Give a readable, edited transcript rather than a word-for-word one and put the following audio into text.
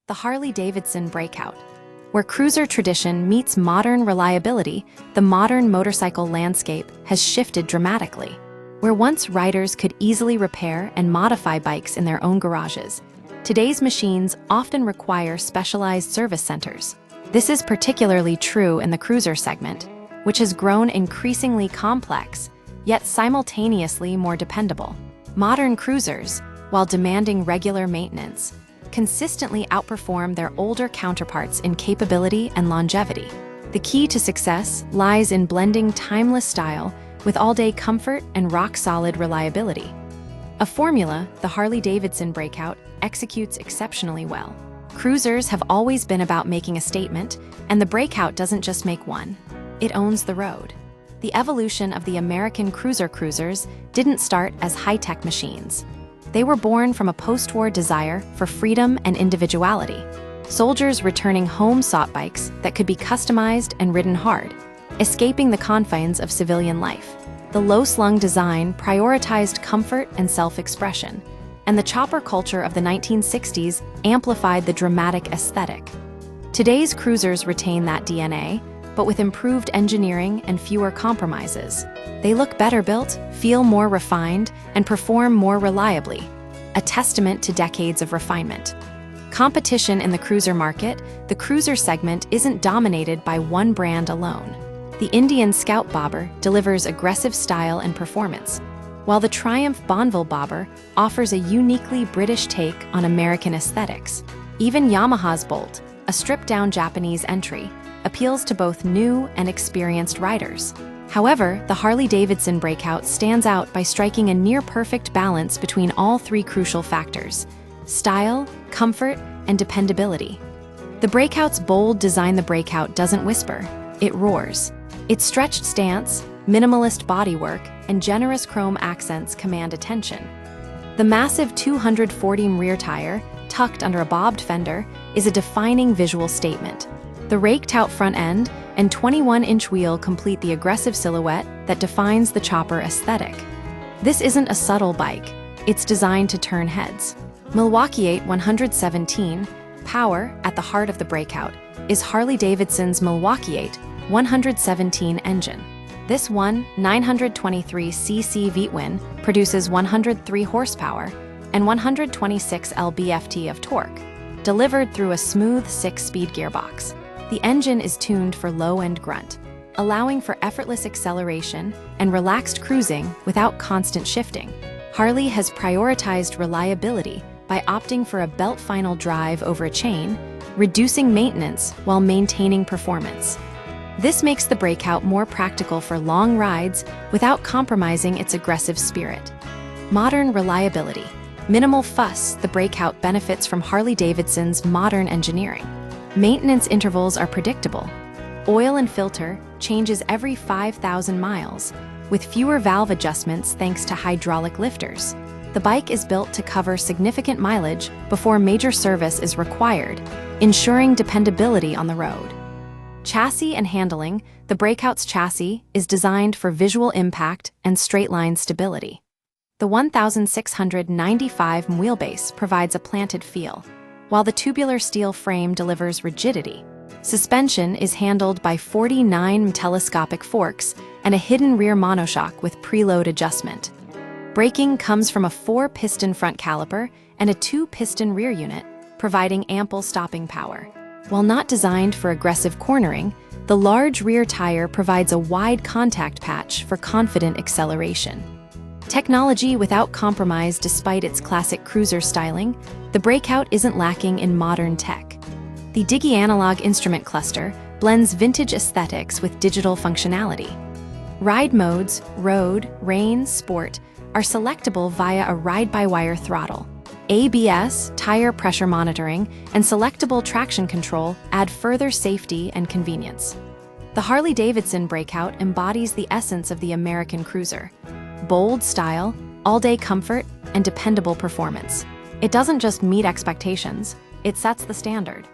the Harley-Davidson Breakout. Where cruiser tradition meets modern reliability, the modern motorcycle landscape has shifted dramatically. Where once riders could easily repair and modify bikes in their own garages, today's machines often require specialized service centers. This is particularly true in the cruiser segment, which has grown increasingly complex, yet simultaneously more dependable. Modern cruisers, while demanding regular maintenance, consistently outperform their older counterparts in capability and longevity. The key to success lies in blending timeless style with all-day comfort and rock-solid reliability. A formula the Harley-Davidson Breakout executes exceptionally well. Cruisers have always been about making a statement, and the Breakout doesn't just make one. It owns the road. The evolution of the American cruisers didn't start as high-tech machines. They were born from a post-war desire for freedom and individuality. Soldiers returning home sought bikes that could be customized and ridden hard, escaping the confines of civilian life. The low-slung design prioritized comfort and self-expression, and the chopper culture of the 1960s amplified the dramatic aesthetic. Today's cruisers retain that DNA, but with improved engineering and fewer compromises. They look better built, feel more refined, and perform more reliably, a testament to decades of refinement. Competition in the cruiser market, the cruiser segment isn't dominated by one brand alone. The Indian Scout Bobber delivers aggressive style and performance, while the Triumph Bonneville Bobber offers a uniquely British take on American aesthetics. Even Yamaha's Bolt, a stripped-down Japanese entry, appeals to both new and experienced riders. However, the Harley-Davidson Breakout stands out by striking a near-perfect balance between all three crucial factors: style, comfort, and dependability. The Breakout's bold design, the Breakout doesn't whisper, it roars. Its stretched stance, minimalist bodywork, and generous chrome accents command attention. The massive 240mm rear tire, tucked under a bobbed fender, is a defining visual statement. The raked-out front end and 21-inch wheel complete the aggressive silhouette that defines the chopper aesthetic. This isn't a subtle bike, it's designed to turn heads. Milwaukee 8 117, power at the heart of the Breakout, is Harley-Davidson's Milwaukee 8 117 engine. This 923cc V-twin produces 103 horsepower and 126 lb-ft of torque, delivered through a smooth 6-speed gearbox. The engine is tuned for low-end grunt, allowing for effortless acceleration and relaxed cruising without constant shifting. Harley has prioritized reliability by opting for a belt final drive over a chain, reducing maintenance while maintaining performance. This makes the Breakout more practical for long rides without compromising its aggressive spirit. Modern reliability. Minimal fuss, the Breakout benefits from Harley-Davidson's modern engineering. Maintenance intervals are predictable. Oil and filter changes every 5,000 miles, with fewer valve adjustments thanks to hydraulic lifters. The bike is built to cover significant mileage before major service is required, ensuring dependability on the road. Chassis and handling. The Breakout's chassis is designed for visual impact and straight-line stability. The 1,695 wheelbase provides a planted feel, while the tubular steel frame delivers rigidity. Suspension is handled by 49 telescopic forks and a hidden rear monoshock with preload adjustment. Braking comes from a 4-piston front caliper and a 2-piston rear unit, providing ample stopping power. While not designed for aggressive cornering, the large rear tire provides a wide contact patch for confident acceleration. Technology without compromise. Despite its classic cruiser styling, the Breakout isn't lacking in modern tech. The Digi analog instrument cluster blends vintage aesthetics with digital functionality. Ride modes, road, rain, sport, are selectable via a ride-by-wire throttle. ABS, tire pressure monitoring, and selectable traction control add further safety and convenience. The Harley-Davidson Breakout embodies the essence of the American cruiser: bold style, all-day comfort, and dependable performance. It doesn't just meet expectations, it sets the standard.